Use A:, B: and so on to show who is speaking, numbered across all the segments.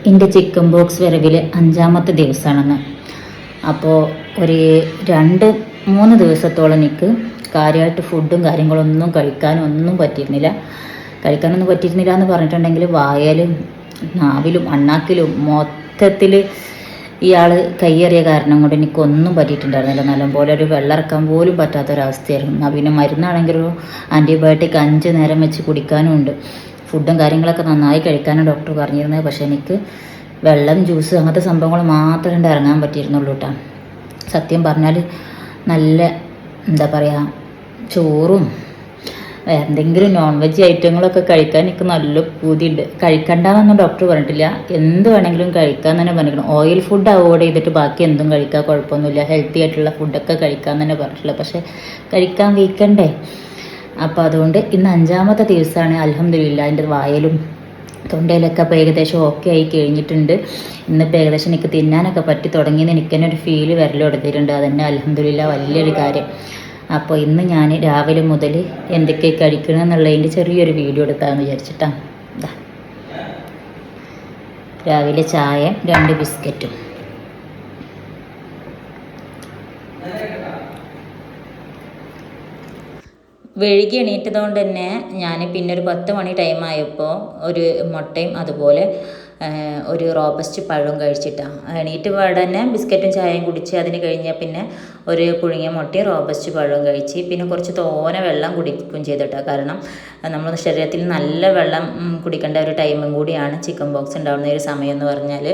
A: എൻ്റെ chicken box വരവിൽ 5ാമത്തെ ദിവസമാണെന്ന്. അപ്പോൾ ഒരു 2-3 ദിവസത്തോളം എനിക്ക് കാര്യമായിട്ട് ഫുഡും കാര്യങ്ങളൊന്നും കഴിക്കാനൊന്നും പറ്റിയിരുന്നില്ല എന്ന് പറഞ്ഞിട്ടുണ്ടെങ്കിൽ വായലും നാവിലും അണ്ണാക്കിലും മൊത്തത്തിൽ ഇയാൾ കയ്യേറിയ കാരണം കൊണ്ട് എനിക്കൊന്നും പറ്റിയിട്ടുണ്ടായിരുന്നില്ല. നല്ലപോലെ ഒരു വെള്ളം ഇറക്കാൻ പോലും പറ്റാത്തൊരവസ്ഥയായിരുന്നു. പിന്നെ മരുന്നാണെങ്കിൽ ആൻറ്റിബയോട്ടിക് 5 നേരം വെച്ച് കുടിക്കാനും ഉണ്ട്. ഫുഡും കാര്യങ്ങളൊക്കെ നന്നായി കഴിക്കാനും ഡോക്ടർ പറഞ്ഞിരുന്നത്. പക്ഷേ എനിക്ക് വെള്ളം ജ്യൂസ് അങ്ങനത്തെ സംഭവങ്ങൾ മാത്രമേ ഇറങ്ങാൻ പറ്റിയിരുന്നുള്ളൂ കേട്ടോ. സത്യം പറഞ്ഞാൽ നല്ല എന്താ പറയുക, ചോറും എന്തെങ്കിലും നോൺ വെജ് ഐറ്റങ്ങളൊക്കെ കഴിക്കാൻ എനിക്ക് നല്ല പൂതിയുണ്ട്. കഴിക്കണ്ടെന്നൊന്നും ഡോക്ടർ പറഞ്ഞിട്ടില്ല, എന്ത് വേണമെങ്കിലും കഴിക്കാൻ തന്നെ പറഞ്ഞിരിക്കണം. ഓയിൽ ഫുഡ് അവോയ്ഡ് ചെയ്തിട്ട് ബാക്കി എന്തും കഴിക്കാൻ കുഴപ്പമൊന്നുമില്ല, ഹെൽത്തി ആയിട്ടുള്ള ഫുഡൊക്കെ കഴിക്കാൻ തന്നെ പറഞ്ഞിട്ടില്ല. പക്ഷേ കഴിക്കാൻ വയ്ക്കണ്ടേ. അപ്പോൾ അതുകൊണ്ട് ഇന്ന് 5ാമത്തെ ദിവസമാണ്. അൽഹംദുലില്ലാ എൻ്റെ വായലും തൊണ്ടയിലൊക്കെ അപ്പോൾ ഏകദേശം ഓക്കെ ആയി കഴിഞ്ഞിട്ടുണ്ട്. ഇന്നിപ്പോൾ ഏകദേശം എനിക്ക് തിന്നാനൊക്കെ പറ്റി തുടങ്ങിയെന്ന് എനിക്ക് തന്നെ ഒരു ഫീല് വരൽ കൊടുത്തിട്ടുണ്ട്. അതന്നെ അൽഹംദുലില്ലാ വലിയൊരു കാര്യം. അപ്പോൾ ഇന്ന് ഞാൻ രാവിലെ മുതൽ എന്തൊക്കെ കഴിക്കണം എന്നുള്ളതിൻ്റെ ചെറിയൊരു വീഡിയോ എടുക്കാമെന്ന് വിചാരിച്ചിട്ടാണ്. രാവിലെ ചായ 2 ബിസ്ക്കറ്റും. വൈകി എണീറ്റതുകൊണ്ട് തന്നെ ഞാൻ പിന്നെ ഒരു 10 മണി ടൈമായപ്പോൾ ഒരു മുട്ടയും അതുപോലെ ഒരു റോബസ്റ്റ് പഴവും കഴിച്ചിട്ടാണ് എണീറ്റ് പാടെ തന്നെ ബിസ്ക്കറ്റും ചായയും കുടിച്ച്. അതിന് കഴിഞ്ഞാൽ പിന്നെ ഒരു പുഴുങ്ങിയ മുട്ടയും റോബസ്റ്റ് പഴവും കഴിച്ച് പിന്നെ കുറച്ച് തോനെ വെള്ളം കുടിക്കുകയും ചെയ്തിട്ടാണ്. കാരണം നമ്മുടെ ശരീരത്തിൽ നല്ല വെള്ളം കുടിക്കേണ്ട ഒരു ടൈമും കൂടിയാണ് ചിക്കൻ ബോക്സ് ഉണ്ടാകുന്ന ഒരു സമയം എന്ന് പറഞ്ഞാൽ.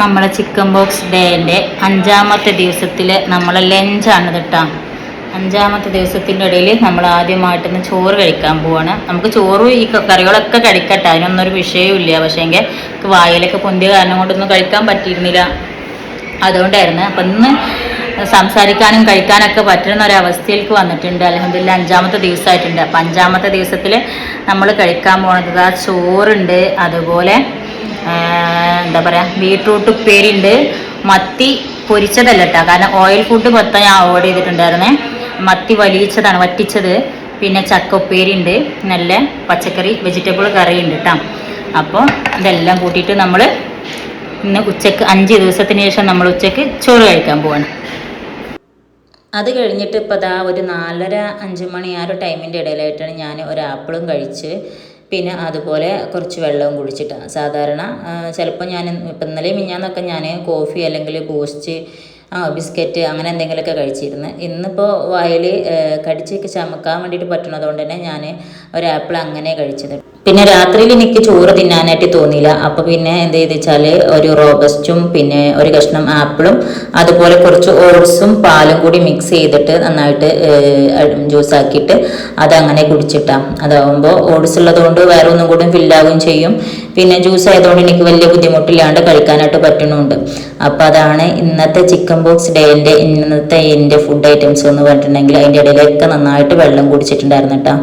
A: നമ്മളെ ചിക്കൻ ബോക്സ് ഡേൻ്റെ 5ാമത്തെ ദിവസത്തിൽ നമ്മളെ ലഞ്ചാണ് കേട്ടോ. 5ാമത്തെ ദിവസത്തിൻ്റെ ഇടയിൽ നമ്മൾ ആദ്യമായിട്ടൊന്ന് ചോറ് കഴിക്കാൻ പോവാണ്. നമുക്ക് ചോറും ഈ കറികളൊക്കെ കഴിക്കട്ടെ, അതിനൊന്നൊരു വിഷയമില്ല. പക്ഷേ എങ്കിൽ വായിലൊക്കെ പൊന്തിയ കാരണം കൊണ്ടൊന്നും കഴിക്കാൻ പറ്റിയിരുന്നില്ല. അതുകൊണ്ടായിരുന്നു. അപ്പം ഇന്ന് സംസാരിക്കാനും കഴിക്കാനൊക്കെ പറ്റുന്ന ഒരവസ്ഥയിലേക്ക് വന്നിട്ടുണ്ട്. അൽഹംദുലില്ലാ 5ാമത്തെ ദിവസമായിട്ടുണ്ട്. അപ്പം 5ാമത്തെ ദിവസത്തിൽ നമ്മൾ കഴിക്കാൻ പോകുന്നത് ചോറുണ്ട്, അതുപോലെ എന്താ പറയുക ബീട്രൂട്ട് ഉപ്പേരിയുണ്ട്. മത്തി പൊരിച്ചതല്ല കേട്ടോ, കാരണം ഓയിൽ ഫുഡ് മൊത്തം ഞാൻ ഓർഡർ ചെയ്തിട്ടുണ്ടായിരുന്നേ. മത്തി വലിച്ചതാണ്, വറ്റിച്ചത്. പിന്നെ ചക്ക ഉപ്പേരി ഉണ്ട്, നല്ല പച്ചക്കറി വെജിറ്റബിൾ കറി ഉണ്ട് കേട്ടോ. അപ്പോൾ ഇതെല്ലാം കൂട്ടിയിട്ട് നമ്മൾ ഇന്ന് ഉച്ചക്ക് 5 ദിവസത്തിന് ശേഷം നമ്മൾ ഉച്ചക്ക് ചോറ് കഴിക്കാൻ പോവാണ്. അത് കഴിഞ്ഞിട്ട് ഇപ്പോൾ ദാ ഒരു 4:30-5 മണി ആ ഒരു ടൈമിൻ്റെ ഇടയിലായിട്ടാണ് ഞാൻ ഒരു ആപ്പിളും കഴിച്ച് പിന്നെ അതുപോലെ കുറച്ച് വെള്ളവും കുടിച്ചിട്ടാണ്. സാധാരണ ചിലപ്പോൾ ഞാൻ ഇപ്പം ഇന്നലെ മിഞ്ഞാന്നൊക്കെ ഞാൻ കോഫി അല്ലെങ്കിൽ ബൂസ്റ്റ് ബിസ്ക്കറ്റ് അങ്ങനെ എന്തെങ്കിലുമൊക്കെ കഴിച്ചിരുന്നു. ഇന്നിപ്പോൾ വായിൽ കടിച്ചൊക്കെ ചമക്കാൻ വേണ്ടിയിട്ട് പറ്റുന്നതുകൊണ്ട് തന്നെ ഞാൻ ഒരു ആപ്പിൾ അങ്ങനെ കഴിച്ചത്. പിന്നെ രാത്രിയിൽ എനിക്ക് ചോറ് തിന്നാനായിട്ട് തോന്നിയില്ല. അപ്പോൾ പിന്നെ എന്ത് ചെയ്ത് വെച്ചാൽ ഒരു റോബസ്റ്റും പിന്നെ ഒരു കഷ്ണം ആപ്പിളും അതുപോലെ കുറച്ച് ഓട്സും പാലും കൂടി മിക്സ് ചെയ്തിട്ട് നന്നായിട്ട് ജ്യൂസാക്കിയിട്ട് അതങ്ങനെ കുടിച്ചിട്ടാണ്. അതാവുമ്പോൾ ഓട്സ് ഉള്ളതുകൊണ്ട് വേറെ ഒന്നും കൂടി ഫില്ലാവുകയും ചെയ്യും. പിന്നെ ജ്യൂസ് ആയതുകൊണ്ട് എനിക്ക് വലിയ ബുദ്ധിമുട്ടില്ലാണ്ട് കഴിക്കാനായിട്ട് പറ്റുന്നുണ്ട്. അപ്പോൾ അതാണ് ഇന്നത്തെ ചിക്കൻ ബോക്സ് ഡേൻ്റെ ഇന്നത്തെ എൻ്റെ ഫുഡ് ഐറ്റംസ് എന്ന് പറഞ്ഞിട്ടുണ്ടെങ്കിൽ. അതിൻ്റെ ഇടയിലൊക്കെ നന്നായിട്ട് വെള്ളം കുടിച്ചിട്ടുണ്ടായിരുന്നു കേട്ടോ.